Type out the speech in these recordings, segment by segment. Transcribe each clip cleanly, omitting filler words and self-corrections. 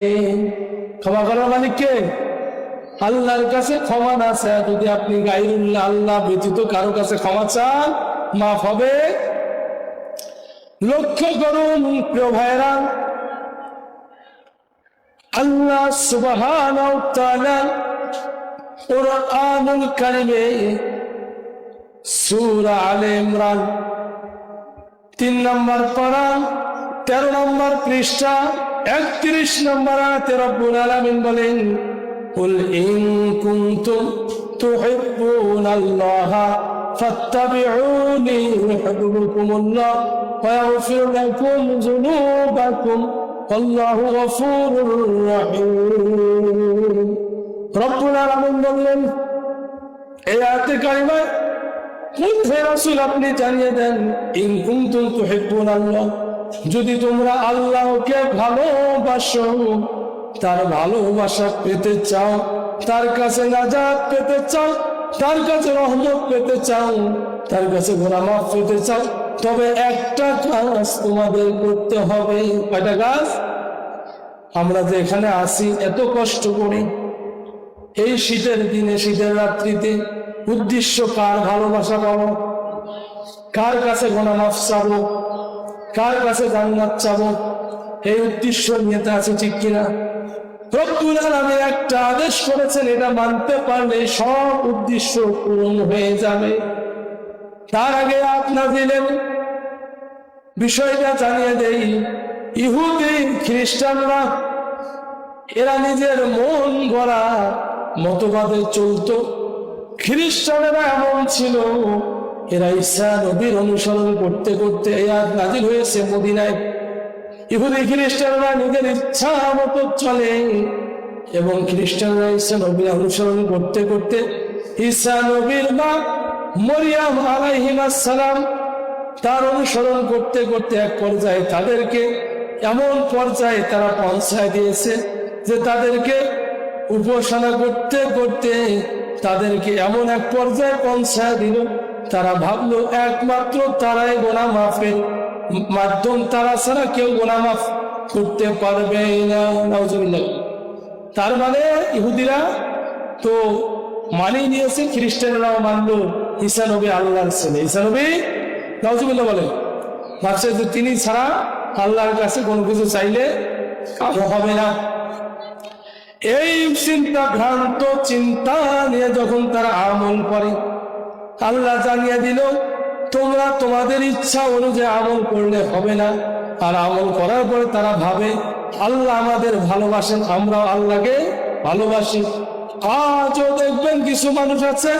ক্ষমা করার মালিক কে? আল্লাহর কাছে ক্ষমা না চায় যদি আপনি গায়রুল্লাহ আল্লাহ ব্যতীত কারো কাছে ক্ষমা চান, মাফ হবে। লক্ষ্য করুন প্রিয় ভাইরা, আল্লাহ সুবহানাহু ওয়া তাআলা কুরআনুল কারীমে সূরা আলে ইমরান 3 নম্বর পারা 13 নম্বর পৃষ্ঠা 31 নম্বর আয়াতে রব্বুল আলামিন বলেন, কুল ইন কুনতুম তুহিব্বুনাল্লাহা ফাত্তাবিউনি ইউহিব্বুকুমুল্লাহ ওয়া ইয়াগফির লাকুম যুনুবাকুম আল্লাহু গফুরুর রহিম। রব্বুল আলামিন বললেন এই আয়াতে কারিমায়, হে রাসূল আপনি জানিয়ে দেন, ইন কুনতুম তুহিব্বুনাল্লাহ, যদি তোমরা আল্লাহকে ভালোবাসো, তার ভালোবাসা পেতে চাও, তার কাছে নাজাত পেতে চাও, তার কাছে রহমত পেতে চাও, তার কাছে গুনাহ মাফ পেতে চাও, তবে একটা কাজ তোমাদের করতে হবে। কয়টা কাজ? আমরা যে এখানে আসি এত কষ্ট করি এই শীতের দিনে, শীতের রাত্রিতে, উদ্দেশ্য কার? ভালোবাসা পাবো, কার কাছে গুনাহ মাফ চাবো, কার কাছে জান্নাত চাবো, এই উদ্দেশ্য নিয়ে তো আছে, ঠিক কিনা? রব্বুল আলামিন একটা আদেশ করেছেন, এটা মানতে পারলে সব উদ্দেশ্য পূরণ হয়ে যাবে। তার আগে আপনার দিলেন বিষয়টা জানিয়ে দেই, ইহুদি খ্রিস্টানরা এরা নিজের মন গড়া মতবাদে চলতো। খ্রিস্টানেরা এমন ছিল, এরা ঈসা নবীর অনুসরণ করতে করতে এই আয়াত নাযিল হয়েছে মদিনায়। ইহুদি খ্রিস্টানরা নিজের ইচ্ছা মতো চলে এবং খ্রিস্টানরা ঈসা নবীর অনুসরণ করতে করতে ঈসা নবীর মা মরিয়ম আলাইহিস সালাম তার অনুসরণ করতে করতে এক পর্যায়ে তাদেরকে এমন পর্যায়ে তারা পৌঁছায় দিয়েছে যে তাদেরকে উপাসনা করতে করতে তাদেরকে এমন এক পর্যায়ে পৌঁছায় দিল, তারা ভাবলো একমাত্র তারাই গুনাহ মাফের মাধ্যম, তারা ছাড়া কেউ গুনাহ মাফ করতে পারবে না। নাউজুবিল্লাহ। তার মানে ইহুদিরা তো মানিয়ে নিয়েছে, খ্রিস্টানরাও মানলো ঈসা নবী আল্লাহর ছেলে। ঈসা নবী, নাউজুবিল্লাহ বলে, ভাবছে যে তিনি ছাড়া আল্লাহর কাছে কোনো কিছু চাইলে কারো হবে না। এই চিন্তা, ভ্রান্ত চিন্তা নিয়ে যখন তারা আমল করে, আল্লাহ জানিয়ে দিল তোমরা তোমাদের ইচ্ছা অনুযায়ী আমল করলে হবে না। আর আমল করার পরে তারা ভাবে আল্লাহ আমাদের ভালোবাসেন, আমরাও আল্লাহকে ভালোবাসি। আজও দেখবেন কিছু মানুষ আছে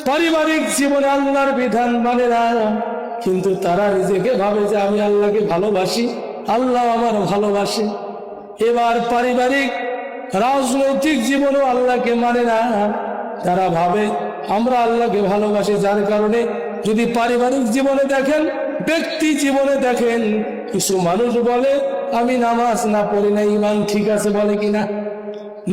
পারিবারিক জীবনে আল্লাহর বিধান মানে না, কিন্তু তারা নিজেকে ভাবে যে আমি আল্লাহকে ভালোবাসি, আল্লাহ আমার ভালোবাসে। এবার পারিবারিক রাজনৈতিক জীবনেও আল্লাহকে মানে না, তারা ভাবে আমরা আল্লাহকে ভালোবাসি। যার কারণে যদি পারিবারিক জীবনে দেখেন, ব্যক্তি জীবনে দেখেন, কিছু মানুষ বলে আমি নামাজ না পড়ি না, ঈমান ঠিক আছে, বলে কিনা?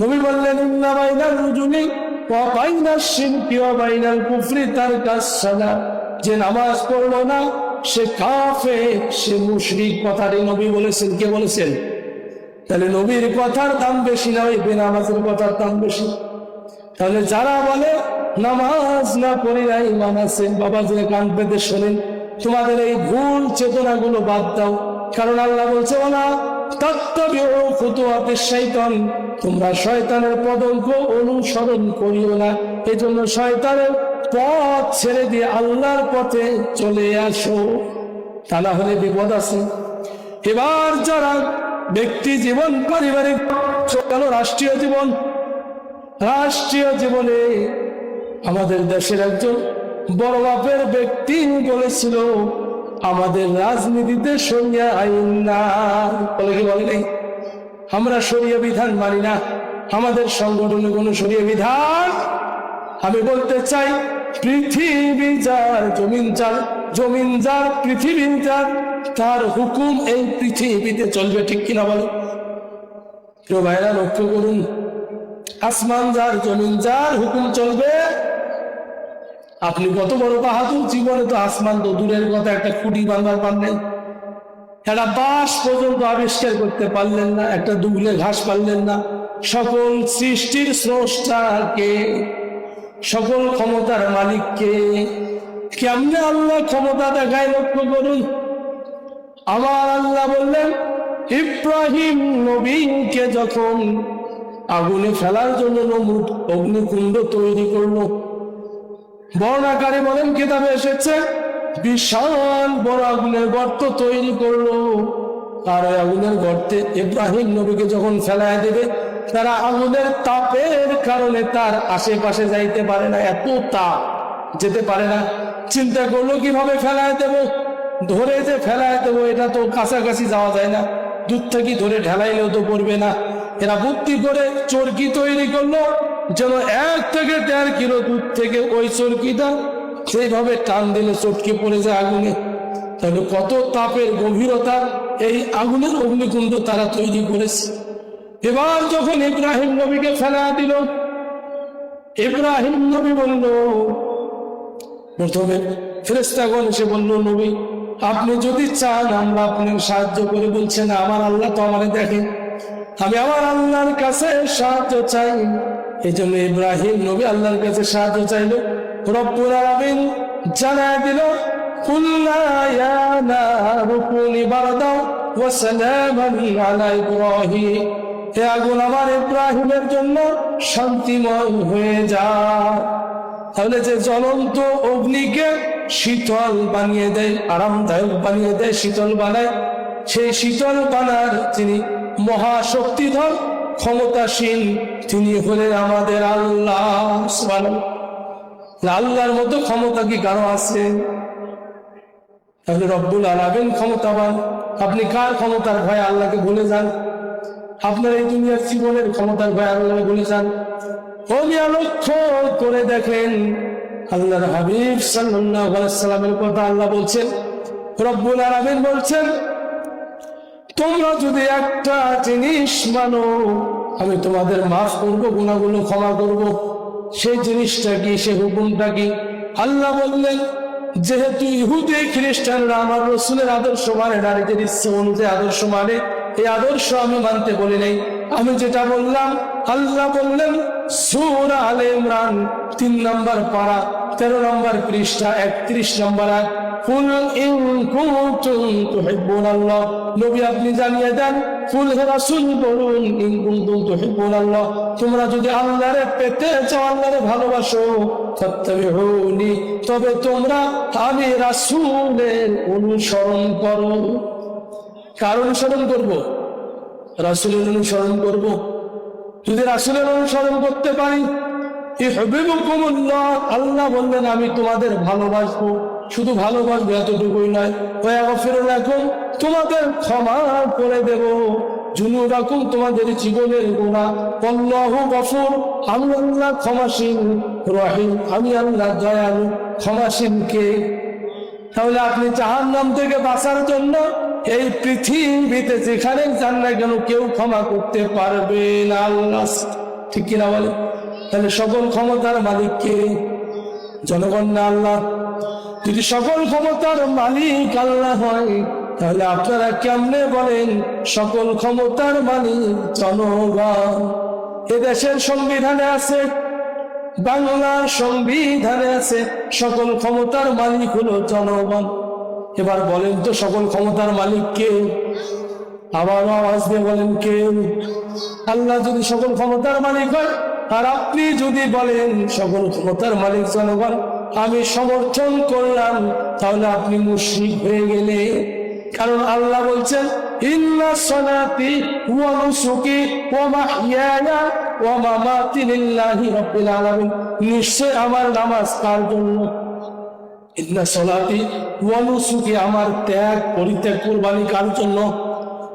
নবী বললেন ইন্না বাইনাল রুজুলি ওয়া বাইনাশ শিরকি ওয়া বাইনাল কুফরি তারকাস সালাত, যে নামাজ পড়লো না সে কাফের, সে মুশরিক। কথাটি নবী বলেছেন। কে বলেছেন? তাহলে নবীর কথার দাম বেশি না ওই বেনামাজের কথার দাম বেশি? তাহলে যারা বলে নামাজ না পড়ি না ঈমান আছে, বাবা যে কান পেতে শোনেন, তোমাদের এই ভুল চেতনাগুলো বাদ দাও। কারণ আল্লাহ বলছে ওয়ালা তাত্তাবিউ খুতুওয়াতিশ শাইতান, তোমরা শয়তানের পদঙ্ক অনুসরণ করিও না। এই জন্য শয়তানের পথ ছেড়ে দিয়ে আল্লাহর পথে চলে আসো, তা না হলে বিপদ আছে। এবার যারা ব্যক্তি জীবন, পারিবারিক, রাষ্ট্রীয় জীবন, রাষ্ট্রীয় জীবনে আমাদের দেশের একজন বড় মাপের ব্যক্তি বলেছিল আমাদের রাজনীতিতে শরিয়া আইন না, বলে কি বলে নাই? আমরা শরিয়া বিধান মানি না, আমাদের সংগঠনে কোনো শরিয়া বিধান। আমি বলতে চাই পৃথিবী যার, জমিন যার, জমিন যার, পৃথিবী যার, তার হুকুম এই পৃথিবীতে চলবে, ঠিক কিনা বলো? কেউ ভাইরা লক্ষ্য করুন, আসমান যার, জমিন যার, হুকুম চলবে। আপনি কত বড় বাহাদুর, জীবনে তো আসমান তো দূরের কথা, একটা খুঁটি বাঁধার পান নেই। একটা বাঁশ পর্যন্ত আবিষ্কার করতে পারলেন না, একটা দুবলে ঘাস পারলেন না। সকল সৃষ্টির স্রষ্টাকে, সকল ক্ষমতার মালিককে কেমনে আল্লাহ ক্ষমতা দেখায় লক্ষ্য করুন। আমার আল্লাহ বললেন ইব্রাহিম নবীকে যখন আগুনে ফেলার জন্য নমরুদ অগ্নিকুণ্ড তৈরি করলো, বর্ণাকারী বলেন কিতাবে এসেছে বিশাল বড় আগুনের গর্ত তৈরি করলো। আর ওই আগুনের গর্তে ইব্রাহিম নবীকে যখন ফেলায় দেবে, তারা আগুনের তাপের কারণে তার আশেপাশে যাইতে পারে না, এত তাপ, যেতে পারে না। চিন্তা করলো কিভাবে ফেলায় দেবো, ধরে যে ফেলায় দেবো এটা তো কাছাকাছি যাওয়া যায় না, দূর থেকে ধরে ঢেলাইলেও তো পড়বে না। এরা বুদ্ধি করে চরকি তৈরি করলো, যেন 1 থেকে 1.5 কিলো দূর থেকে ওই চরকিটা সেইভাবে টান দিলে চটকে পড়ে যায় আগুনে। তাহলে কত তাপের গভীরতা এই আগুনের অগ্নিকুণ্ড তারা তৈরি করেছে। এবার যখন ইব্রাহিম নবীকে ফেলা দিল, ইব্রাহিম নবী বলল, প্রথমে ফেরেশতাগণ এসে বলল নবী আপনি যদি চান আমরা আপনাকে সাহায্য করে। বলছেন আমার আল্লাহ তো আমাকে দেখেন, আমি আমার আল্লাহর কাছে সাহায্য চাই। এই জন্য ইব্রাহিম নবী আল্লাহর কাছে সাহায্য চাইল। রব্বুল আলামিন জানায় দিল কুল্লা ইয়া নারু কুনি বারদাও ওয়া সালামান আলা ইব্রাহিম, হে আগুন আমার ইব্রাহিমের জন্য শান্তিময় হয়ে যা। তাহলে যে জ্বলন্ত অগ্নিকে শীতল বানিয়ে দেয়, আরামদায়ক বানিয়ে দেয়, শীতল বানায়, সেই শীতল বানার যিনি মহাশক্তিধর ক্ষমতাসীন তিনি হলেন আমাদের আল্লাহ সুবহানাল্লাহ। আল্লাহর মতো ক্ষমতা কি কারো আছে? তাহলে রব্বুল আলামিন ক্ষমতাবান। আপনি কার ক্ষমতার ভয়ে আল্লাহকে ভুলে যান? আপনার এই দুনিয়ার জীবনের ক্ষমতার ভয়ে আল্লাহকে ভুলে যান। ওমিয়া লক্ষ্য করে দেখেন আল্লাহর হাবিব সাল্লাল্লাহু আলাইহি ওয়াসাল্লামের কথা আল্লাহ বলছেন, রব্বুল আলামিন বলছেন তোমরা যদি একটা জিনিস মানো আমি তোমাদের মাফ করবো, গুনাহগুলো ক্ষমা করব। সেই জিনিসটা কি, সে হুকুমটা কি? আল্লাহ বললেন যেহেতু ইহুদি খ্রিস্টানরা আমার রাসূলের আদর্শ মানে, নারীদের ইচ্ছে অনুযায়ী আদর্শ মানে, এই আদর্শ আমি মানতে বলি নাই। আমি যেটা বললাম আল্লাহ বললেন সূরা আলে ইমরান 3 নম্বর পারা 13 নম্বর পৃষ্ঠা 31 নম্বর আয়াত, কুল ইন কুনতুম তুহিব্বুনাল্লাহ, নবী আপনি জানিয়ে দেন, কুল হে রাসূল বলুন ইন কুনতুম তুহিব্বুনাল্লাহ, তোমরা যদি আল্লাহরে পেতে চাও, আল্লাহরে ভালোবাসো, ফাত্তাবিউনি, তবে তোমরা আমি রাসূলের অনুসরণ করো। কার অনুসরণ করব? রাসূলের অনুসরণ করব। যদি রাসূলের অনুসরণ করতে পারি ইউহিব্বুকুমুল্লাহ, আল্লাহ বললেন আমি তোমাদের ভালোবাসবো। শুধু ভালোবাসবো এতটুকুই নয়, ওয়া ইয়াগফিরু লাকুম, তোমাদের ক্ষমা করে দেব, যুনুবাকুম, তোমাদের জীবনের গুনাহ, আল্লাহু গফুর, আমি আল্লাহ ক্ষমাশীল, রহিম, আমি আল্লাহ দয়ালু ক্ষমাশীল কে। তাহলে আপনি জাহান্নাম থেকে বাঁচার জন্য এই পৃথিবীতে যেখানে যান না কেন কেউ ক্ষমা করতে পারবে না, আল্লাহ, ঠিক কিনা বলে? তাহলে সকল ক্ষমতার মালিক কে? জনগণ না আল্লাহ? যদি সকল ক্ষমতার মালিক আল্লাহ হয়, তাহলে আপনারা কেমনে বলেন সকল ক্ষমতার মালিক জনগণ? এদেশের সংবিধানে আছে, বাংলার সংবিধানে আছে সকল ক্ষমতার মালিক হলো জনগণ। এবার বলেন তো সকল ক্ষমতার মালিক কে? আবার আওয়াজ দিয়ে বলেন কে? আল্লাহ যদি সকল ক্ষমতার মালিক হয় আর আপনি যদি বলেন সকল ক্ষমতার মালিক জনগণ, আমি সমর্থন করলাম, তাহলে আপনি মুশরিক হয়ে গেলে। কারণ আল্লাহ বলছেন ইন্না সলাতি ওয়া নুসুকি ওয়া মাহইয়ায়া ওয়া মামাতি লিল্লাহি রাব্বিল আলামিন, নিশ্চয় আমার নামাজ কার জন্য? ইন্না সলাতি ওয়া নুসুকি, আমার ত্যাগ পরিত্যাগ কুরবানি কার জন্য?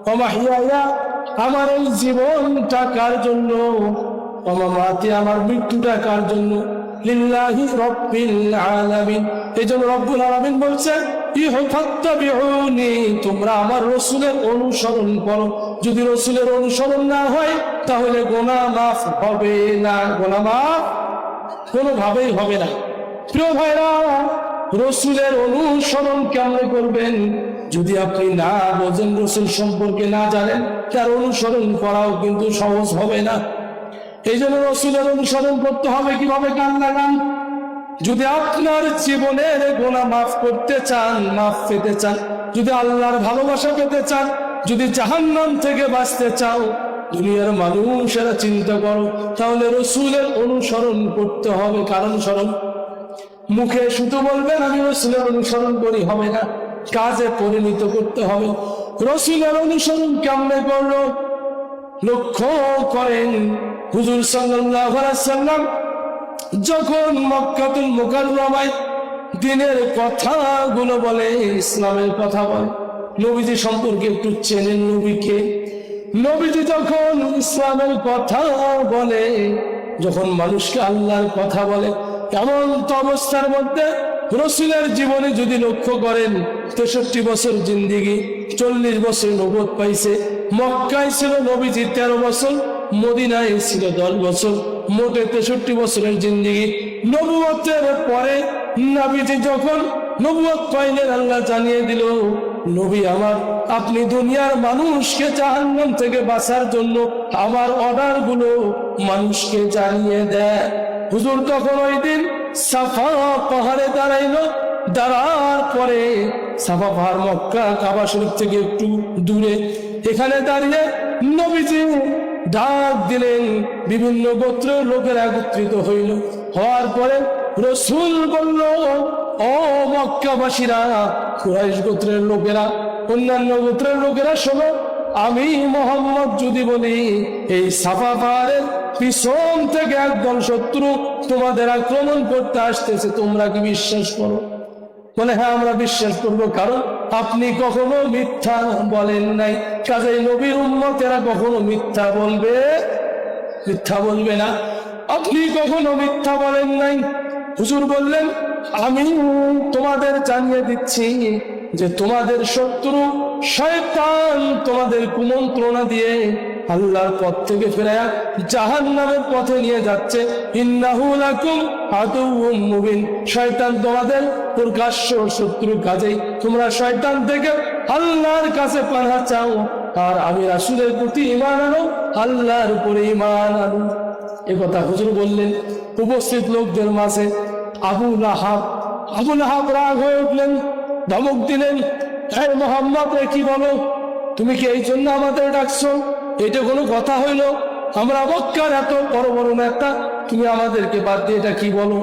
ওয়া মাহইয়ায়া, আমার এই জীবনটা কার জন্য? ওয়া মামাতি, আমার মৃত্যুটা কার জন্য? লিল্লাহি রাব্বিল আলামিন। এজন্য রব্বুল আলামিন বলছেন ইহফাত্তাবিউনি, তোমরা আমার রাসূলের অনুসরণ করো। যদি রাসূলের অনুসরণ না হয় তাহলে গুনাহ মাফ হবে না, গুনাহ মাফ কোনোভাবেই হবে না। প্রিয় ভাইরা, রাসূলের অনুসরণ কেমন করবেন? যদি আপনি না বোঝেন, রসুল সম্পর্কে না জানেন, তার অনুসরণ করাও কিন্তু সহজ হবে না। এই জন্য রসুলের অনুসরণ করতে হবে কিভাবে? কান লাগান। যদি আপনার জীবনের গুনাহ মাফ করতে চান, মাফ পেতে চান, যদি আল্লাহর ভালোবাসা পেতে চান, যদি জাহান্নাম থেকে বাঁচতে চাও, দুনিয়ার মানুষেরা চিন্তা করো, তাহলে রসুলের অনুসরণ করতে হবে। কারণ স্মরণ, মুখে শুধু বলবেন আমি রসুলের অনুসরণ করি হবে না, কাজে পরিণত করতে হবে। রসুলের অনুসরণ কেমনে করলো? লক্ষ্য করেন, হুজুর সাল্লাল্লাহু আলাইহি ওয়াসাল্লাম যখন মক্কাতুল মুকাররমায় দ্বীনের কথাগুলো বলে, ইসলামের কথা বলে, নবীজি সম্পর্কে একটু চেনেন নবীকে। নবীজি যখন ইসলামের কথা বলে, যখন মানুষকে আল্লাহর কথা বলে, এমন তো অবস্থার মধ্যে রসুলের জীবনে যদি লক্ষ্য করেন, 63 বছর জিন্দিগি, 40 বছর নবুয়ত পাইছে। মক্কায় ছিল নবীজি 13 বছর, মদিনায় ছিল 10 বছর, মোটে 63 বছরের জিন্দিগি। নবুয়তের পরে নবীজি যখন নবুয়ত পাইলেন, আল্লাহ জানিয়ে দিল, নবী আমার, আপনি দুনিয়ার মানুষকে জাহান্নাম থেকে বাঁচার জন্য আমার অর্ডার গুলো মানুষকে জানিয়ে দেয়। হুজুর তখন ওই দিন সাফা পাহাড়ে দাঁড়াইলো। দাঁড়ার পরে সাফা পাহাড় মক্কা কাবা শরীফ থেকে একটু দূরে, এখানে দাঁড়িয়ে নবীজি ডাক দিলেন। বিভিন্ন গোত্রের লোকেরা একত্রিত হইল। হওয়ার পরে রসুল বলল, ও মক্কাবাসীরা, কুরাইশ গোত্রের লোকেরা, অন্যান্য গোত্রের লোকেরা, শোনো, আমি মুহাম্মদ যদি বলি এই সাফা পাহাড়ের পিছন থেকে একদল শত্রু তোমাদের আক্রমণ করতে আসতেছে, তোমরা কি বিশ্বাস করো? বলে, হ্যাঁ আমরা বিশ্বাস করবো, কারণ আপনি কখনো মিথ্যা বলেন নাই। কাজেই নবীর উম্মতেরা কখনো মিথ্যা বলবে না। আপনি কখনো মিথ্যা বলেন নাই। হুজুর বললেন, আমি তোমাদের জানিয়ে দিচ্ছি যে তোমাদের শত্রু শয়তান তোমাদের কুমন্ত্রণা দিয়ে আল্লাহর পথ থেকে ফেরায়া জাহান্নামের পথে নিয়ে যাচ্ছে। ইন্নাহু লাকুম আদুউম মুবিন, শয়তান তোমাদের প্রকাশ্য শত্রু। কাজেই তোমরা শয়তান থেকে আল্লাহর কাছে পানাহ চাও, আর আমি রাসূলের প্রতি ঈমান আনো, আল্লাহর উপরে ঈমান আনো। এ কথা হুজুর বললেন উপস্থিত লোকদের মাঝে। আবু লাহাব রাগ হয়ে উঠলেন, ধমক দিলেন, হে মুহাম্মদ, কি বলো? তুমি কি এই জন্য আমাদের ডাকছো? এটা কোনো কথা হইল? আমরা মক্কার এত বড় বড় নেতা, তুমি আমাদেরকে বাদ দিয়ে এটা কি বলো?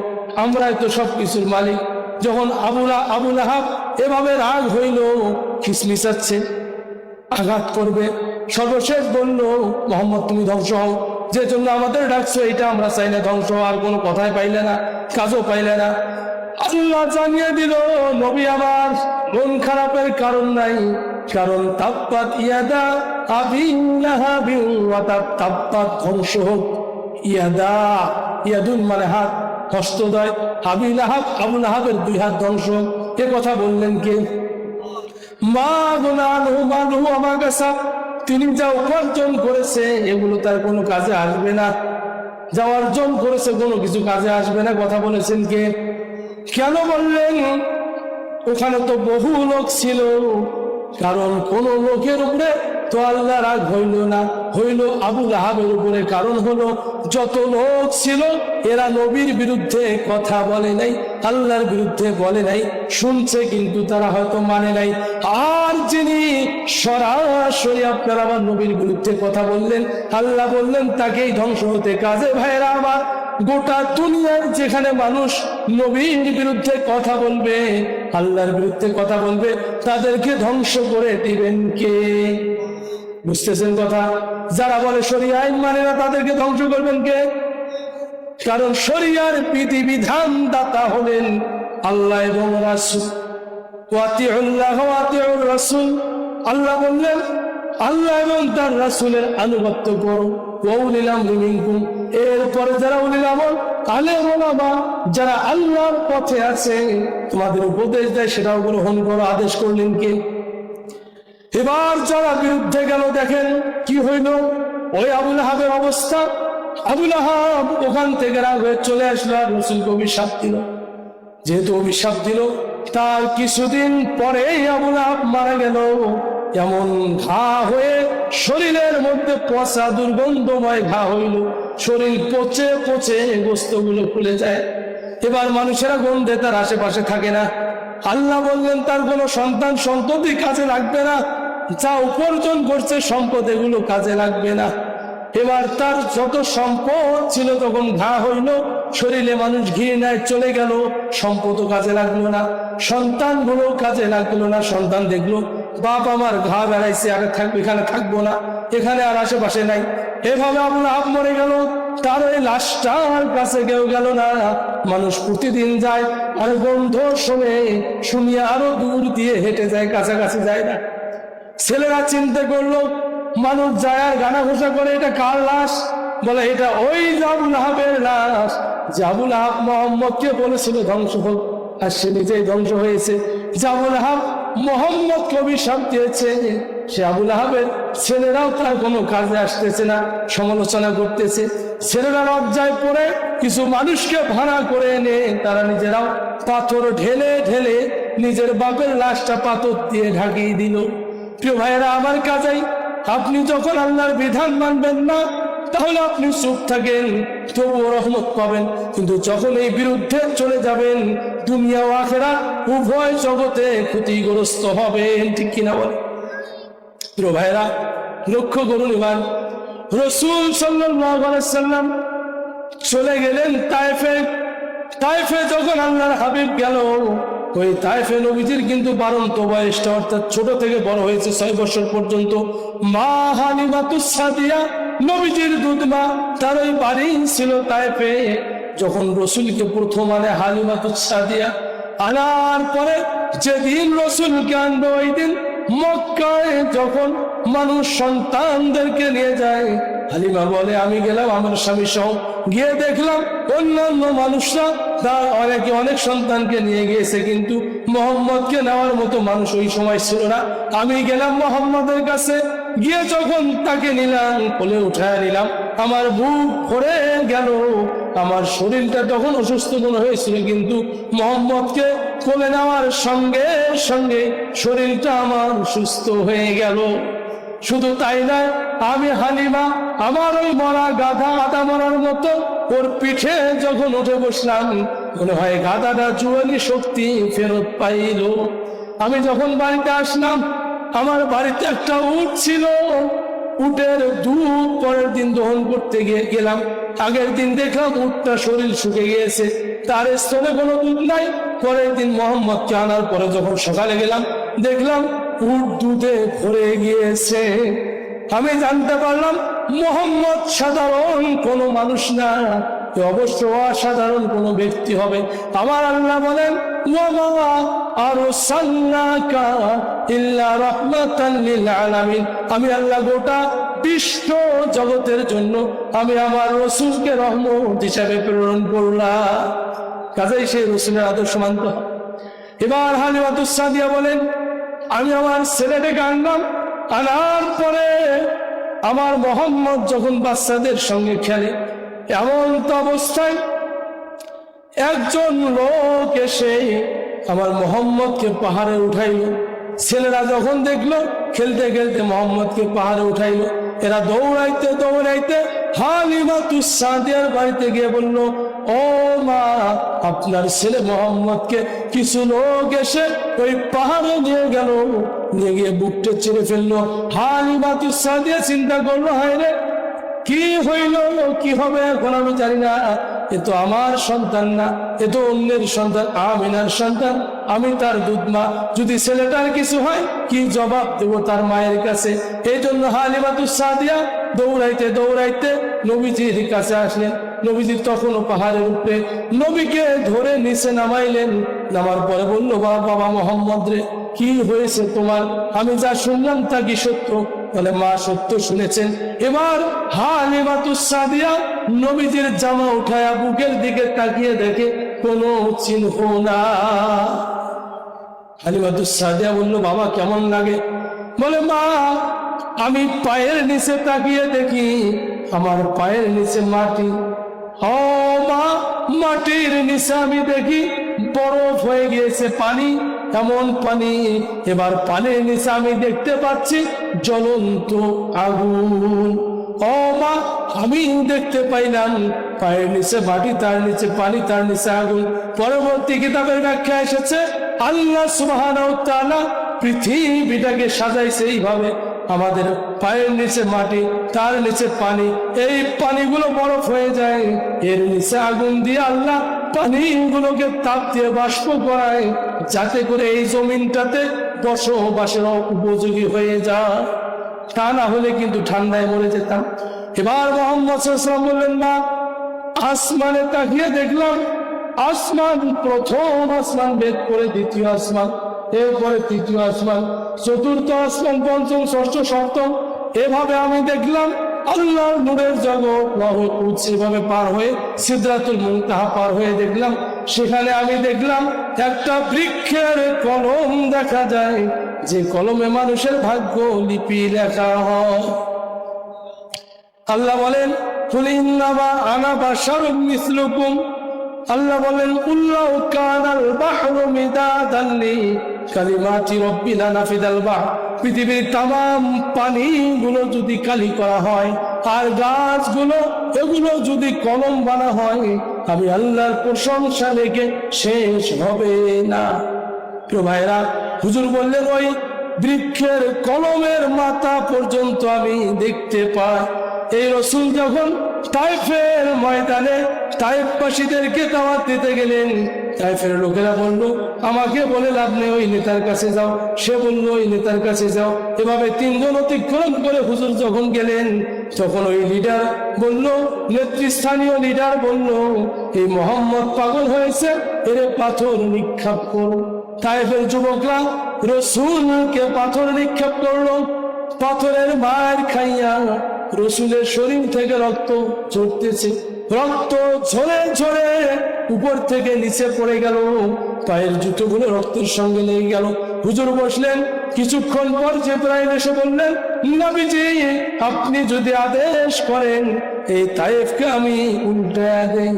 আমরাই তো সবকিছুর মালিক। যখন আবু লাহাব এভাবে রাগ হইল, খিসমিসাচ্ছে, আঘাত করবে, সর্বশেষ বলল, মুহাম্মদ তুমি ধ্বংস হও, যে জন্য আমাদের ডাকছো এটা আমরা চাই না ধ্বংস। আর কোনো কথাই পাইলে না, কাজও পাইলে না। আল্লাহ জানিয়ে দিল, নবী আমার, মন খারাপের কারণ নাই, কারণ তাব্বাত ইয়াদা আবি লাহাবিন ওয়া তাব, তাব্বাত ধ্বংস হোক, ইয়াদুন মানে হাত, হস্তদ্বয়, আবু লাহাবের 2 হাত ধ্বংস। এ কথা বললেন কে? মা গুনাহু মালহু আমার কাছে, তিনি যা উপার্জন করেছে এগুলো তার কোনো কাজে আসবে না, যা অর্জন করেছে কোনো কিছু কাজে আসবে না। কথা বলেছেন কে? কেন বললেন? ওখানে তো বহু লোক ছিল, কারণ কোন লোকের উপরে তো আল্লাহ রাগ হইল না, হইল আবু লাহাবের উপরে। কারণ হলো যত লোক ছিল এরা নবীর বিরুদ্ধে কথা বলে নাই, আল্লাহর বিরুদ্ধে বলে নাই, শুনছে কিন্তু তারা হয়তো মানে নাই। আর যিনি সরাসরি আপনার আমার নবীর বিরুদ্ধে কথা বললেন, আল্লাহ বললেন তাকেই ধ্বংস হতে। কাজে ভাইরা আমার, গোটা দুনিয়ার যেখানে মানুষ নবীর বিরুদ্ধে কথা বলবে, আল্লাহর বিরুদ্ধে কথা বলবে, তাদেরকে ধ্বংস করে দিবেন কে? বুঝতেছেন কথা? যারা বলে শরিয়া আইন মানে না, তাদেরকে ধ্বংস করবেন কে? কারণ শরিয়ার বিধিবিধান দাতা হলেন আল্লাহ এবং রাসূল। ওয়াতিউল্লাহ ওয়া আতিউর রাসূল, আল্লাহ বললেন আল্লাহ এবং তার রাসূলের আনুগত্য করো। ওয়াউলিল আমরি মিনকুম, এরপরে যারা উলিল আমর, আলেম ওলামা, যারা আল্লাহর পথে আছে, তোমাদের উপদেশ দেয় সেটাও গ্রহণ করো। আদেশ করলেন কে? এবার যারা বিরুদ্ধে গেল, দেখেন কি হইল। ওই আবু লাহাবের অবস্থা, আবু লাহাব ওখান থেকে রাগ হয়ে চলে আসলো, আর রাসূলকে অভিশাপ দিল। যেহেতু অভিশাপ দিল, তার কিছুদিন পরেই আবু লাহাব মারা গেল। এমন ঘা হয়ে শরীরের মধ্যে পচা দুর্গন্ধময় ঘা হইল, শরীর পচে পচে গোস্তগুলো খুলে যায়। এবার মানুষেরা গন্ধে তার আশেপাশে থাকে না। আল্লাহ বললেন তার কোনো সন্তান সন্ততি কাজে লাগবে না, যা উপার্জন করছে সম্পদ এগুলো কাজে লাগবে না। এবার তার যত সম্পদ ছিল তখন ঘা হইল, শরীরে মানুষ ঘৃণায় চলে গেল, সম্পদও কাজে লাগলো না, সন্তানগুলো কাজে লাগলো না। সন্তান দেখলো বাপ আমার ঘা বেড়াইছে, আর থাকবে এখানে থাকবো না, এখানে আর আশেপাশে নাই। এভাবে আবু লাহাব মরে গেল, তার ওই লাশটার কাছে কেউ গেল না। মানুষ প্রতিদিন যায় আর গন্ধ শুনিয়ে আরো দূর দিয়ে হেঁটে যায়, কাছাকাছি যায় না। ছেলেরা চিন্তা করলো, মানুষ যায় আর গানা ঘোষা করে এটা কার লাশ? বলে এটা ওই আবু লাহাবের লাশ, যে আবু লাহাব মোহাম্মদকে বলেছিল ধ্বংস হোক, আর সে নিজেই ধ্বংস হয়েছে। যে আবু লাহাব মোহাম্মদকে অভিশাপ দিয়েছে, সে আবু লাহাবের ছেলেরাও তার কোনো কাজে আসতেছে না, সমালোচনা করতেছে। ছেলেরা লজ্জায় পড়ে কিছু মানুষকে ভাড়া করে এনে তারা নিজেরাও পাথর ঢেলে ঢেলে নিজের বাপের লাশটা পাথর দিয়ে ঢাকিয়ে দিল। প্রিয় ভাইয়েরা, আমার কাজেই আপনি যখন আল্লাহর বিধান মানবেন না, তাহলে আপনি চুপ থাকেন, তবুও রহমত পাবেন। কিন্তু যখন এই বিরুদ্ধে চলে যাবেন, দুনিয়া ও আখিরাত উভয় জগতে ক্ষতিগ্রস্ত হবেন। ঠিক কিনা বলে? প্রিয় ভাইয়েরা, লক্ষ্য করুন, এবার রাসূল সাল্লাল্লাহু আলাইহি ওয়াসাল্লাম চলে গেলেন তায়েফে। তায়েফে যখন আল্লাহর হাবিব গেল, ওই তায়েফে নবীজির কিন্তু বারন্ত বয়সটা, অর্থাৎ ছোট থেকে বড় হয়েছে 6 বছর পর্যন্ত। মা হালিমাতুস সাদিয়া, নবীজির দুধমা, তার ওই বাড়ি ছিল তায়েফে। যখন রসুলকে প্রথম আনে হালিমাতুস সাদিয়া, আনার পরে যেদিন রসুলকে আনবে ওই দিন মক্কায় যখন মানুষ সন্তানদেরকে নিয়ে যায়, হালিমা বলে আমি গেলাম আমার স্বামী সহ, গিয়ে দেখলাম অন্যান্য মানুষরা তার অনেক সন্তানকে নিয়ে গিয়েছে, কিন্তু মোহাম্মদকে নেওয়ার মতো মানুষ ওই সময় ছিল না। আমি গেলাম মোহাম্মদের কাছে, গিয়ে যখন তাকে নিলাম, কোলে উঠায় নিলাম, আমার বুক ভরে গেল। আমার শরীরটা তখন অসুস্থ মনে হয়েছিল, কিন্তু মোহাম্মদকে কোলে নেওয়ার সঙ্গে সঙ্গে শরীরটা আমার সুস্থ হয়ে গেল। শুধু তাই নয়, আমি হালিমা আমার ওই মরা গাধা, আদা মরার মতো ওর পিঠে যখন উঠে বসলাম, মনে হয় গাধাটা জুয়ালি শক্তি ফেরত পাইল। আমি যখন বাড়িতে আসলাম, আমার বাড়িতে একটা উট ছিল। উটের দুধ পরের দিন দহন করতে গেলাম, আগের দিন দেখলাম উটটা শরীর শুকে গিয়েছে, তার স্তনে কোনো দুধ নাই। পরের দিন মোহাম্মদকে আনার পরে যখন সকালে গেলাম, দেখলাম উট দুধে ভরে গিয়েছে। আমি জানতে পারলাম মোহাম্মদ সাধারণ কোনো মানুষ না, অবশ্য অসাধারণ কোনো ব্যক্তি হবে। আমার আল্লাহ বলেন ওয়া আরসালনাকা ইল্লা রাহমাতাল লিল আলামিন, আমি আল্লাহ গোটা বিশ্ব জগতের জন্য আমি আমার রাসূলকে রহমত হিসাবে প্রেরণ করলাম। কাজেই সেই রাসূলের আদর্শ মানতে হবে। এবার হালিমাতুস সাদিয়া বলেন আমি আমার ছেলেটাকে আনলাম, আনার পরে আমার মোহাম্মদ যখন বাচ্চাদের সঙ্গে খেলে, এমন তো অবস্থায় একজন লোক এসে আমার মোহাম্মদকে পাহাড়ে উঠাইল। ছেলেরা যখন দেখলো খেলতে খেলতে মোহাম্মদকে পাহাড়ে উঠাইল, এরা দৌড়াইতে দৌড়াইতে হালিমাতুস সাদিয়ার বাড়িতে গিয়ে বলল, ও মা, আপনার ছেলে মোহাম্মদকে কিছু লোক এসে ওই পাহাড়ে নিয়ে গেল, নিয়ে গিয়ে বুকটা চিরে ফেললো। হালিমাতুস সাদিয়া চিন্তা করলো, হায় রে, কি হইল, কি হবে এখন আমি জানি না, এ তো আমার সন্তান না, এ তো অন্যের সন্তান, আমিনার সন্তান, আমি তার দুধমা, যদি ছেলেটার কিছু হয় কি জবাব দেবো তার মায়ের কাছে। এই জন্য হালিমাতুস সাদিয়া দৌড়াইতে দৌড়াইতে নবীজির কাছে আসলেন। নবীজি তখনও পাহাড়ের উপরে, নবীকে ধরে নিচে নামাইলেন। নামার পরে বলল, বাবা মোহাম্মদ রে, কি হয়েছে তোমার? আমি যা শুনলাম তা কি সত্য? বলে, মা সত্য শুনেছেন। এবার হালিমাতুস সাদিয়া নবীজির জামা উঠায়া বুকের দিকে তাকিয়ে দেখে কোনো চিহ্ন না। হালিমাতুস সাদিয়া বলল, বাবা কেমন লাগে? বলে, মা, আমি পায়ের নিচে তাকিয়ে দেখি আমার পায়ের নিচে মাটি। ও মা, মাটির নিচে আমি দেখি বরফ হয়ে গিয়েছে পানি, এমন পানি। এবার পানির নিচে আমি দেখতে পাচ্ছি জ্বলন্ত আগুন। ও মা, আমি দেখতে পাইলাম পায়ের নিচে মাটি, তার নিচে পানি, তার নিচে আগুন। পরবর্তী কিতাবের ব্যাখ্যা এসেছে আল্লাহ সুবহানাহু ওয়া তাআলা পৃথিবীটাকে সাজাইছে এইভাবে, আমাদের পায়ের নিচে মাটি, তার নিচে পানি, এই পানিগুলো বরফ হয়ে যায়, এর নিচে আগুন দিয়ে আল্লাহ পানিগুলোকে তাপ দিয়ে বাষ্প করায়, যাতে করে এই জমিনটাতে বসবাসের উপযোগী হয়ে যায়। তা না হলে কিন্তু ঠান্ডায় মরে যেতাম। এবার মুহাম্মদ সাল্লাল্লাহু আলাইহি ওয়াসাল্লাম বললেন, না, আসমানে তাকিয়ে দেখলাম, আসমান, প্রথম আসমান ভেদ করে দ্বিতীয় আসমান, এরপরে তৃতীয় আসমান, চতুর্থ আসমান, পঞ্চম, ষষ্ঠ, সপ্তম, এভাবে আমি দেখলাম আল্লাহর নূরের জগৎ লাহুল কুদস এভাবে পার হয়ে সিদরাতুল মুনতাহা পার হয়ে দেখলাম, সেখানে আমি দেখলাম একটা বৃক্ষের কলম দেখা যায়, যে কলমে মানুষের ভাগ্য লিপি লেখা হয়। আল্লাহ বলেন, কুল ইন্নামা আনা বাশারুম মিসলুকুম, আল্লাহ বলেন, কুল লাউ কানাল বাহরু মিদাদান লিকালিমাতি রাব্বি লানাফিদাল বাহর, পৃথিবীর তামাম পানিগুলো যদি কালি করা হয় আর গাছগুলো এগুলো যদি কলম বানা হয়, আমি আল্লাহর প্রশংসা লেগে শেষ হবে না। প্রিয় ভাইরা, হুজুর বললেন ওই বৃক্ষের কলমের মাথা পর্যন্ত আমি দেখতে পাই। এই রাসূল যখন তায়েফের ময়দানে তায়েফবাসীদেরকে দাওয়াত দিতে গেলেন, তায়েফের লোকেরা বলল, আমাকে বলে লাভ নেই, ওই নেতার কাছে যাও। সে বলল, ওই নেতার কাছে যাও। এভাবে তিনজন অতিক্রম করে হুজুর যখন গেলেন, তখন ওই লিডার বলল, নেতৃস্থানীয় লিডার বলল, এই মোহাম্মদ পাগল হয়েছে, এর পাথর নিক্ষেপ করো। তায়েফের যুবকরা রাসূলকে পাথর নিক্ষেপ করলো। পাথরের মার খাইয়া রাসূলের শরীর থেকে রক্ত ঝরতেছে, রক্ত ঝরে ঝরে উপর থেকে নিচে পড়ে গেল, পায়ের জুতোগুলো রক্তের সঙ্গে লেগে গেল। হুজুর বসলেন, কিছুক্ষণ পর জিবরাইল এসে বললেন, নবীজি, আপনি যদি আদেশ করেন এই তায়েফকে আমি উল্টায়া দেই।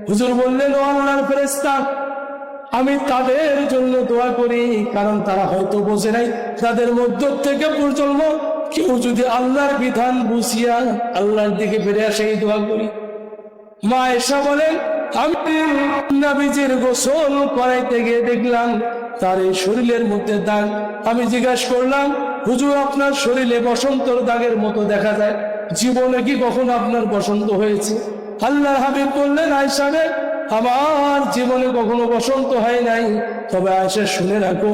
হুজুর বললেন, ও আল্লাহর ফেরেশতা, আমি তাদের জন্য দোয়া করি, কারণ তারা হয়তো বোঝে নাই, তাদের মধ্য থেকে প্রজন্ম কেউ যদি আল্লাহর বিধান বুঝিয়া আল্লাহর দিকে ফিরে আসে, এই দোয়া করি। মা আয়েশা বলেন, আমি নবীজির গোসল করাইতে গিয়ে দেখলাম তার এই শরীরের মধ্যে দাগ। আমি জিজ্ঞাসা করলাম, হুজুর, আপনার শরীরে বসন্তর দাগের মতো দেখা যায়, জীবনে কি কখনো আপনার বসন্ত হয়েছে? আল্লাহর হাবিব বললেন, আয়েশা রে, আমার জীবনে কখনো বসন্ত হয় নাই। তবে আয়েশা, শুনে রাখো,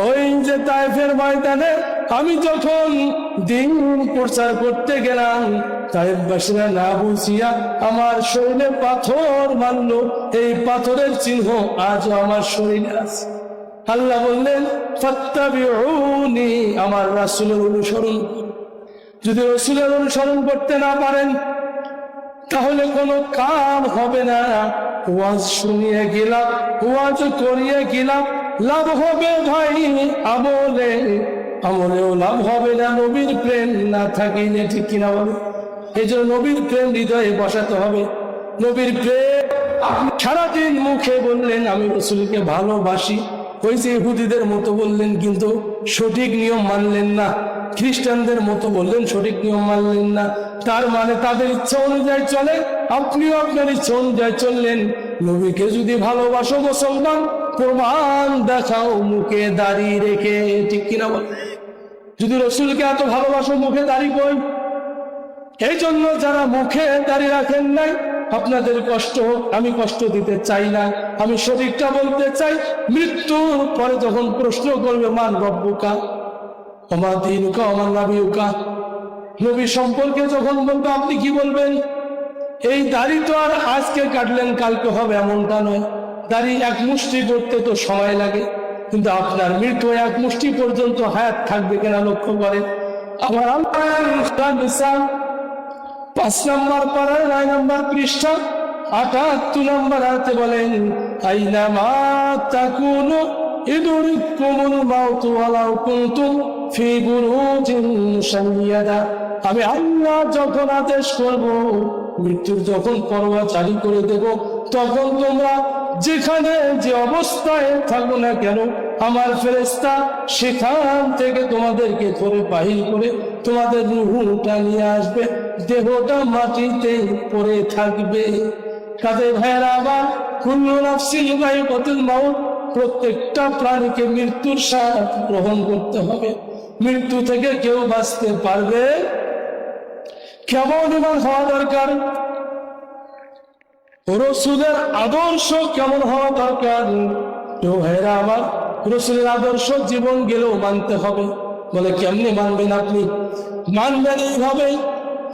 ওই যে তায়েফের ময়দানে আমি যখন দিন প্রচার করতে গেলাম, তায়েফবাসীরা না বুঝিয়া আমার শরীরে পাথর মারলো, এই পাথরের চিহ্ন আজও আমার শরীরে আছে। আল্লাহ বললেন, ফাত্তাবিউনি, আমার রাসূলের অনুসরণ করুন। যদি রাসূলের অনুসরণ করতে না পারেন, তাহলে কোনো কাম হবে না। ওয়াজ শুনিয়ে গেলাম, ওয়াজ করিয়ে গেলাম, লাভ হবে ভাই আমলে, আমলেও লাভ হবে না নবীর প্রেম না থাকিলে, ঠিক কিনা বলে? এই জন্য নবীর প্রেম হৃদয়ে বসাতে হবে। নবীর প্রেম আপনি সারাদিন মুখে বললেন আমি রাসূলকে ভালোবাসি, ওই যে ইহুদিদের মতো বললেন, কিন্তু সঠিক নিয়ম মানলেন না। খ্রিস্টানদের মতো বললেন, সঠিক নিয়ম মানলেন না। তার মানে তাদের ইচ্ছা অনুযায়ী চলে, আপনিও আপনার ইচ্ছা অনুযায়ী চললেন। নবীকে যদি ভালোবাসো মুসলমান, প্রমাণ দেখাও মুখে দাড়ি রেখে, ঠিক কিনা বল? যদি রাসূলকে এত ভালোবাসো, মুখে দাড়ি কই? এই জন্য যারা মুখে দাড়ি রাখেন নাই, আপনাদের কষ্ট হোক, আমি কষ্ট দিতে চাই না। আমি সঠিকটা বলতে চাই। মৃত্যুর পরে যখন প্রশ্ন করবে, মান রব্বুকা ওমা দীনুকা ওমা নবিয়ুকা, নবী সম্পর্কে যখন বলবে, আপনি কি বলবেন? এই দাড়ি তো আর আজকে কাটলেন কালকে হবে এমনটা নয়। দাড়ি এক মুষ্টি করতে তো সময় লাগে, কিন্তু আপনার মৃত্যু এক মুষ্টি পর্যন্ত হায়াত থাকবে কিনা লক্ষ্য করে। আমার 5 নম্বর পারার 9 নম্বর পৃষ্ঠা 78 নম্বর আয়াতে বলেন, আইনামা তাকুনু ইদরিকুমুল মাউতু ওয়ালাউ কুনতুম ফি বুরুজিন মুশাইয়াদা। আমি আল্লাহ যখন আদেশ করব, মৃত্যুর যখন পরোয়া জারি করে দেব, তখন তোমরা যেখানে যে অবস্থায় থাকবো না কেন আমার ফেরেশতা সেখান থেকে তোমাদেরকে ধরে বাহির করে তোমাদের রূহটা নিয়ে আসবে, দেহটা মাটিতে পড়ে থাকবে। কাজে ভাইয়েরা আবার কুল্লু নাফসিন যায়িকাতুল মাউত, প্রত্যেকটা প্রাণীকে মৃত্যুর স্বাদ গ্রহণ করতে হবে। মৃত্যু থেকে কেউ বাঁচতে পারবে? কেমন ইমান হওয়া দরকার? রসুলের আদর্শ কেমন হওয়া দরকার? ভাইরা আমার, রসুলের আদর্শ জীবন গেলেও মানতে হবে। বলে কেমনি মানবেন আপনি? মানবেন এইভাবে,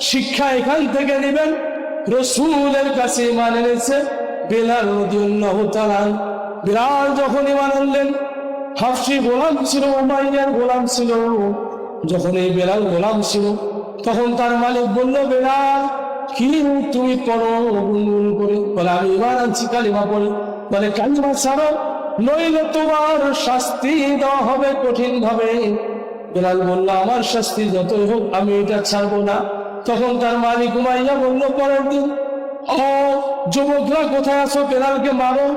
শিক্ষা এখান থেকে নেবেন। রসুলের কাছে ঈমান এনেছে বেলাল রাদিয়াল্লাহু তাআলা। বেলাল যখন ঈমান আনলেন, হাফসি গোলাম ছিল, উমাইয়ার গোলাম ছিল। যখন এই বেলাল গোলাম ছিল, তখন তার মালিক বলল, বেলাল কি তুমি পড়ো গুনগুন করে? বলে আমি ঈমান আনছি, কালিমা পড়ি। বলে কালিমা ছাড়ো, নইলে তোমার শাস্তি দেওয়া হবে কঠিন ভাবে। বেলাল বলল, আমার শাস্তি যতই হোক আমি এটা ছাড়বো না। তখন তার মালিক উমাইয়া বলল, পরের দিন, ও যুবকরা কোথায় আছো? বেলালকে মারো।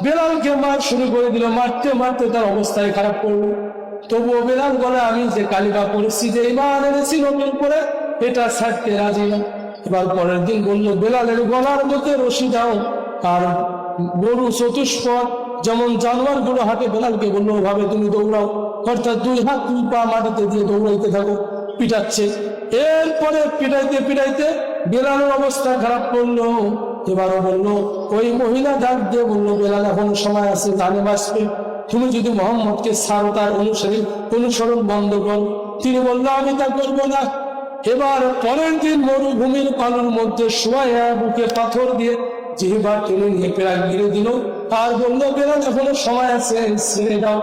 বেলালকে মার শুরু করে দিল। মারতে মারতে তার অবস্থায় খারাপ করলো। তবুও বেলাল বলে, আমি যে কালিমা পড়েছি, যে ঈমান এনেছি নতুন করে, এটা ছাড়তে রাজি না। এবার পরের দিন বললো, বেলালের গলার মধ্যে রশি দাও, আর গরু চতুষ্পদ যেমন জানোয়ার গুলো হাঁটে, বেলালকে বললো ওভাবে তুমি দৌড়াও, অর্থাৎ দুই হাত দুই পা মাটিতে দিয়ে দৌড়াইতে থাকো। পিটাচ্ছে। এরপরে পিটাইতে পিটাইতে বেলালের অবস্থা খারাপ করলো। এবারও বললো, ওই মহিলা ডাক দিয়ে বললো, বেলাল এখন সময় আছে, জানে বাঁচবে, তুমি যদি মোহাম্মদকে ছাড়ো, তার অনুসরণ বন্ধ করো। তিনি বললো, আমি তা করবো না। এবার পরের দিন মরুভূমির পানির মধ্যে শুয়াইয়া বুকে পাথর দিয়ে জিহ্বা টেনে নিয়ে পেরাক গিরে দিল, আর বললো, বেলাল এখনো সময় আছে, ছেড়ে দাও।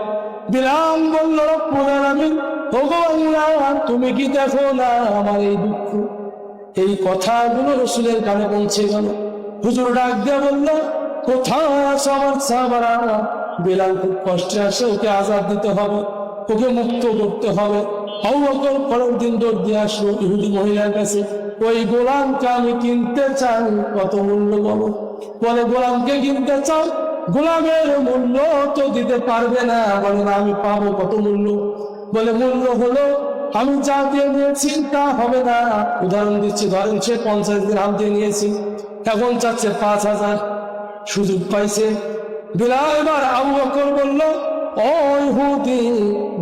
বেলাল বলল, রব্বুল আলামিন, ওগো আল্লাহ, তুমি কি দেখো না আমার এই দুঃখ? এই কথাগুলো রসুলের কানে পৌঁছে গেল। হুজুর ডাক দিয়ে বলল, কোথায় আছো আমার সাহাবারা? বেলাল খুব কষ্টে আসে, ওকে আজাদ দিতে হবে, ওকে মুক্ত করতে হবে। আবু বকর পরের দিন দৌড় দিয়ে আসলো ইহুদি মহিলার কাছে, ওই গোলামকে আমি কিনতে চাই, কত মূল্য বলো? বলে, গোলামকে কিনতে চাও? গোলামের মূল্য তো দিতে পারবে না। বলে, না, আমি পাবো কত মূল্য? বলে, মূল্য হলো আমি যা দিয়ে নিয়েছি তা হবে না। উদাহরণ দিচ্ছি, ধরেন সে 50 দিরহাম দিয়ে নিয়েছি, এখন চাচ্ছে 5000। সুযোগ পাইছে বেলাল। এবার আবু বকর বলল, ও ইহুদি,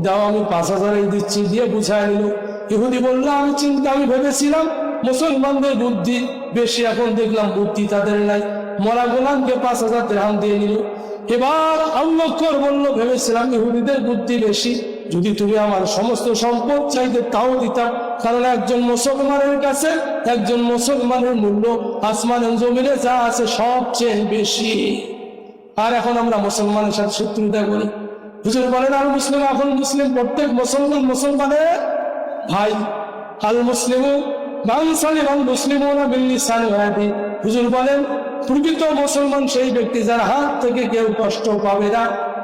দাও, আমি 5000 দিচ্ছি, দিয়ে বুঝায় নিল। ইহুদি বলল, আমি ভেবেছিলাম মুসলমানদের বুদ্ধি বেশি, এখন দেখলাম বুদ্ধি তাদের নাই। মরা গোলামকে 5000 দিরহাম দিয়ে নিল। এবার আবু বকর বলল, ভেবেছিলাম ইহুদিদের বুদ্ধি বেশি, যদি তুমি আমার সমস্ত সম্পদ চাইতে তাও দিতাম, কারণ একজন মুসলমানের কাছে একজন মুসলমানের মূল্য আসমান জমিনে যা আছে সবচেয়ে বেশি। আর এখন আমরা মুসলমানের সাথে শত্রুতা করি। হুজুর বলেন, আর মুসলিম, এখন মুসলিম প্রত্যেক মুসলমানের ভাই। আল মুসলিম হুজুর বলেন, প্রকৃত মুসলমান সেই ব্যক্তি যার হাত থেকে কেউ কষ্ট পাবে না,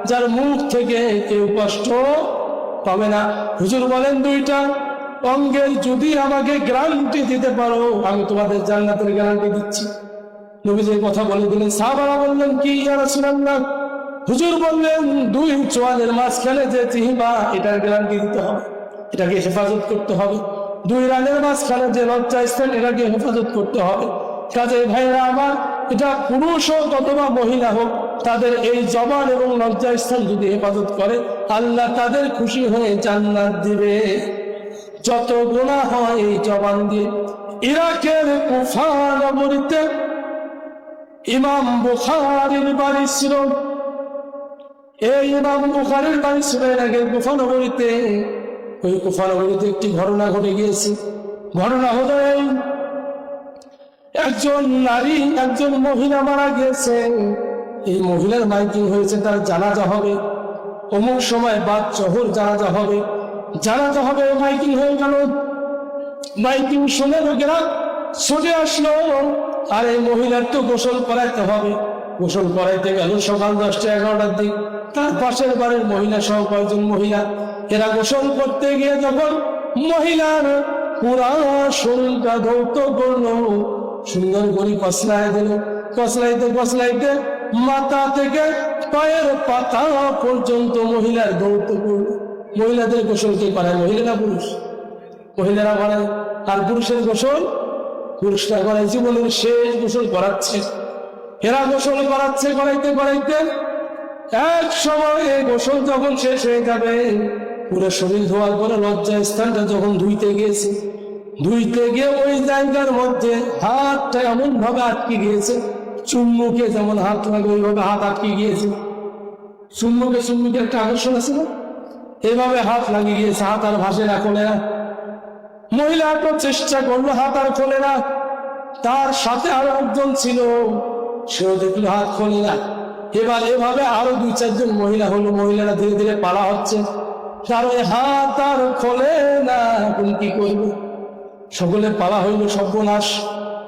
যার মুখ থেকে কেউ কষ্ট পাবে না। হুজুর বলেন, দুইটা অঙ্গের যদি আমাকে গ্যারান্টি দিতে পারো, আমি তোমাদের জান্নাতের গ্যারান্টি দিচ্ছি। নবীজির কথা বলে দিলেন। সাহাবারা বললেন, কি ইয়া রাসূলুল্লাহ? হুজুর বললেন, দুই চোয়ালের মাঝখানে যে চিহ্বা, এটার গ্যারান্টি দিতে হবে, এটাকে হেফাজত করতে হবে। দুই রানের মাঝখানে যে লজ্জাস্থান, এটাকে হেফাজত করতে হবে। কাজে ভাইরা আমার, এটা পুরুষ হোক অথবা মহিলা হোক, তাদের এই জবান এবং লজ্জাস্থান যদি হেফাজত করে, আল্লাহ তাদের খুশি হয়ে জান্নাত দিবে। যত গুনাহ হয় এই জবান দিয়ে। ইরাকের কুফা নগরীতে ইমাম বুখারীর বাড়ি ছিল। এই ইমাম বুখারীর বাড়ি ছিল ইরাকের কুফা নগরীতে। ওই কুফা নগরীতে একটি ঘটনা ঘটে গিয়েছে। ঘটনা হলো, একজন নারী, একজন মহিলা মারা গিয়েছে। এই মহিলার মাইকিং হয়েছে, তার জানাজা হবে অমুক সময়, বাদ জোহর জানাজা হবে। জানাজা হবে, মাইকিং হয়ে গেল। মাইকিং শুনে লোকেরা ছুটে আসলো। আর এই মহিলার তো গোসল করাইতে হবে। গোসল করাইতে গেল সকাল 10টা-11টার দিক। তার পাশের বাড়ির মহিলা সহ কয়েকজন মহিলা, এরা গোসল করতে গিয়ে যখন মহিলার পুরা শরীরটা ধৌত করলো, সুন্দর করে কসলায় দিল। কসলাইতে কসলাইতে মাথা থেকে পায়ের পাতা পর্যন্ত মহিলার গুরুত্বপূর্ণ। মহিলাদের গোসল কে করায়? মহিলারা, পুরুষ? মহিলারা করায়। আর পুরুষের গোসল পুরুষরা করায়। জীবনের শেষ গোসল করাচ্ছে এরা। গোসল করাচ্ছে করাইতে করাইতে এক সময় এই গোসল যখন শেষ হয়ে যাবে, পুরো শরীর ধোয়ার পরে লজ্জা স্থানটা যখন ধুইতে গিয়েছে, ধুইতে গিয়ে ওই জায়গার মধ্যে হাতটা এমন ভাবে আটকে গিয়েছে, চুম্বুকে যেমন হাত লাগে ওইভাবে হাত আটকে গিয়েছে। চুম্বুকে একটা আকর্ষণ আছে না, এইভাবে হাত লাগিয়ে গিয়েছে, হাত আর ভাসে না, খোলে না। মহিলা তো চেষ্টা করলো, হাত আর খোলে না। তার সাথে আরো একজন ছিল, সেও দেখলো হাত খোলে না। এবার এভাবে আরো 2-4 জন মহিলা হলো। মহিলারা ধীরে ধীরে পালা হচ্ছে, কারো হাত আর খোলে না, এখন কি করবে? সকলে পালা হইল। সর্বনাশ,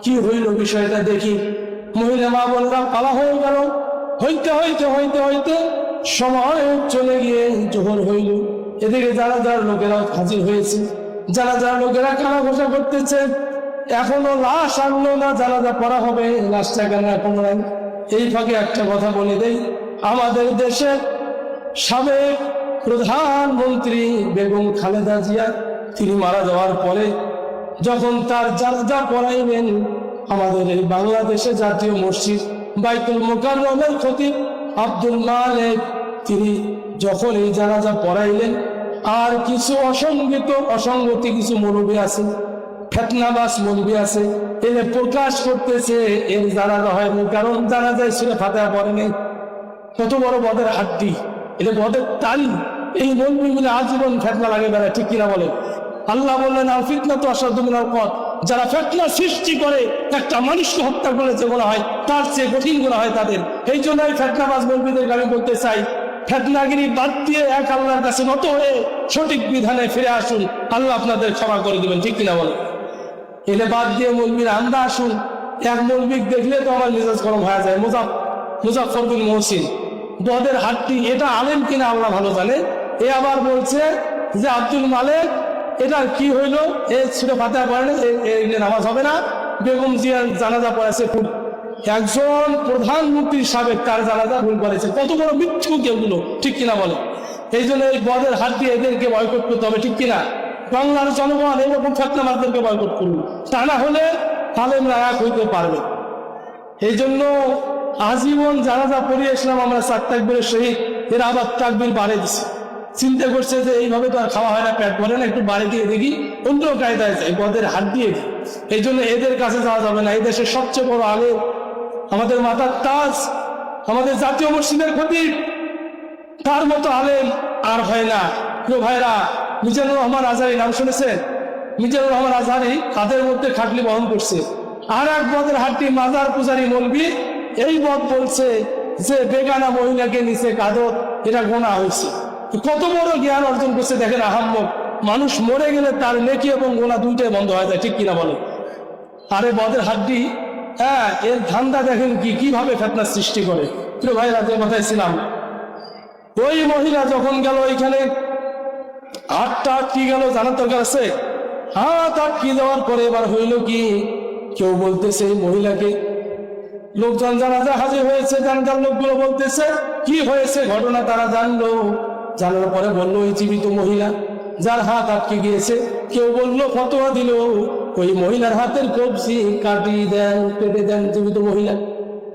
কি হইল বিষয়টা দেখি। মহিলা মা বোনেরা পালা হয়ে গেল। হইতে হইতে হইতে হইতে সময় চলে গিয়ে জোহর হইল। এদিকে জানাজার লোকেরা হাজির হয়েছে। জানাজার লোকেরা কানা ঘোষা করতেছে, এখনো লাশ আনলো না, জানাজা পড়া হবে, লাশটা কেন এখনো নাই? এই ফাঁকে একটা কথা বলে দেই, আমাদের দেশের সাবেক প্রধানমন্ত্রী বেগম খালেদা জিয়া, তিনি মারা যাওয়ার পরে যখন তার জানাজা পড়াইলেন, আমাদের এই বাংলাদেশে জাতীয় মসজিদ বাইতুল মোকাররমের খতিব আব্দুল মালেক, তিনি যখন এই জানাজা পড়াইলেন, আর কিছু অসঙ্গতি কিছু মৌলবী আছে, ফেতনাবাস মৌলবী আছে, এনে প্রকাশ করতেছে এর জানাজা হয়নি, কারণ জানাজায় সূরা ফাতিহা পড়ে নেই। কত বড় বদের হাড্ডি, এটা বদের তালি। এই মৌলবীগুলো আজীবন ফেতনা লাগে বেড়ায়, ঠিক কিনা বলে? আল্লাহ বললেন, আল ফিতনা তো আসাদু মিনাল কতল। যারা ফেতনা সৃষ্টি করে, একটা মানুষকে হত্যা করে যে গুনাহ হয়, তার চেয়ে কঠিন গুনাহ হয় তাদের। এই জন্যই ফেতনাবাজ মৌলবীদেরকে আমি বলতে চাই, ফেতনাগিরি বাদ দিয়ে এক আল্লাহর কাছে নত হয়ে সঠিক বিধানে ফিরে আসুন, আল্লাহ আপনাদের ক্ষমা করে দিবেন, ঠিক কিনা বলে? এলে বাদ দিয়ে মৌলবীরা আমরা আসুন। এক মৌলবী দেখলে তো আমার মেজাজ গরম হয়ে যায়। মুজাফফর বিন মহসিন, বদের হাড্ডি, এটা আলেম কিনা আল্লাহ ভালো জানে। এ আবার বলছে যে আব্দুল মালেক, এটা কি হইলো, এ সূরা ফাতিহা পড়ে না, নামাজ হবে না। বেগম জিয়ার জানাজা পড়েছে ভুল। একজন প্রধানমন্ত্রী সাবেক, তার জানাজা ভুল করেছে। কত বড় মিথ্যুক এগুলো, ঠিক কিনা বলে? এই জন্য এই বদের হাত দিয়ে এদেরকে বয়কট করতে হবে, ঠিক কিনা? বাংলার জনগণ এইরকম ফেতনাবাজদেরকে বয়কট করুন, তা না হলে আলেমরা এক হইতে পারবে। এই জন্য আজীবন জানাজা পড়িয়ে এসলাম আমরা 4 তাকবীরের শহীদ, এরা আবার তাকবীর বাড়িয়ে দিচ্ছে। চিন্তা করছে যে এইভাবে তো আর খাওয়া হয় না, পেট ভরে না, একটু বাড়ি দিয়ে দেখি, অন্য কায়দায় যায়, বদের হাত দিয়ে। এই জন্য এদের কাছে যাওয়া যাবে না। এই দেশের সবচেয়ে বড় আলেম, আমাদের মাথার তাজ, আমাদের জাতীয় মসজিদের খতিব, তার মতো আলেম আর হয় না। প্রিয় ভাইরা, মিজানুর রহমান আজহারী নাম শুনেছেন? মিজানুর রহমান আজহারী তাদের মধ্যে খাটলি বহন করছে। আর এক বদের হাড্ডি মাজার পূজারী মৌলবী এই বদ বলছে যে বেগানা মহিলাকে নিচে কাঁদত, এটা গোনা হয়েছে। কত বড় জ্ঞান অর্জন করছে দেখেন আহাম্মক। মানুষ মরে গেলে তার নেকি এবং গোনা দুইটাই বন্ধ হয়ে যায়, ঠিক কিনা বলে? আরে বদের হাড্ডি, হ্যাঁ, এর ধান্দা দেখেন কিভাবে ফেতনা সৃষ্টি করে। প্রিয় ভাইরা, যে কথায় ছিলাম, ওই মহিলা যখন গেল ওইখানে, হাতটা আটকি গেল, জানার দরকার আছে। হাত আটকি যাওয়ার পরে এবার হইল কি, কেউ বলতেছে এই মহিলাকে, লোকজন জানাজা হাজির হয়েছে, জানাজার লোকগুলো বলতেছে কি হয়েছে ঘটনা তারা জানলো। জানার পরে বললো ওই জীবিত মহিলা যার হাত আটকে গিয়েছে, কেউ বললো ফতোয়া দিল ওই মহিলার হাতের কবজি কাটিয়ে দেন, কেটে দেন জীবিত মহিলা।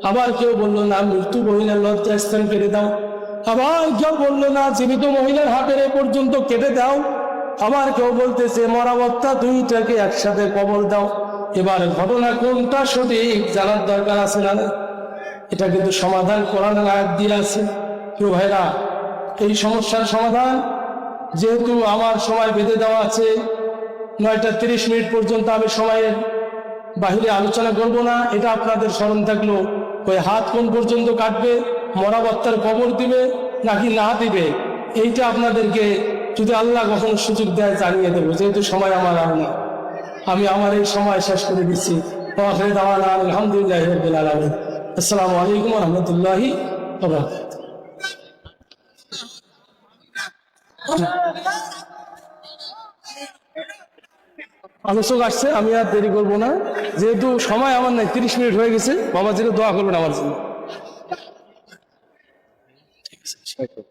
আবার কেউ বললো না, মৃত্যু মহিলার লজ্জা স্থান কেটে দাও। আবার কেউ বললো না, জীবিত মহিলার হাতের এ পর্যন্ত কেটে দাও। আবার কেউ বলতেছে মরাবত্তা দুইটাকে একসাথে কবর দাও। এবার ঘটনা কোনটা সঠিক জানার দরকার আছে না? এটা কিন্তু সমাধান কোরআনের আয়াত দিয়ে আছে। কেউ ভাইরা, এই সমস্যার সমাধান যেহেতু আমার সময় বেঁধে দেওয়া আছে, 9টা 30 মিনিট পর্যন্ত আমি সময়ের বাহিরে আলোচনা করব না। এটা আপনাদের স্মরণ থাকলো, ওই হাত কোন পর্যন্ত কাটবে, মরাবত্তার কবর দিবে নাকি না দিবে, এইটা আপনাদেরকে যদি আল্লাহ কখনো সুযোগ দেয় জানিয়ে দেবো। যেহেতু সময় আমার আর না, আমি আমার এই সময় শেষ করে দিচ্ছি। আলহামদুলিল্লাহ রাব্বিল আলামিন। আসসালামু আলাইকুম ওয়া রাহমাতুল্লাহি ওয়া বারাকাতুহু। আলোচক আসছে, আমি আর দেরি করবো না, যেহেতু সময় আমার নাই, 30 মিনিট হয়ে গেছে। বাবা যেটা দোয়া করবেন আমার জন্য। হয়তো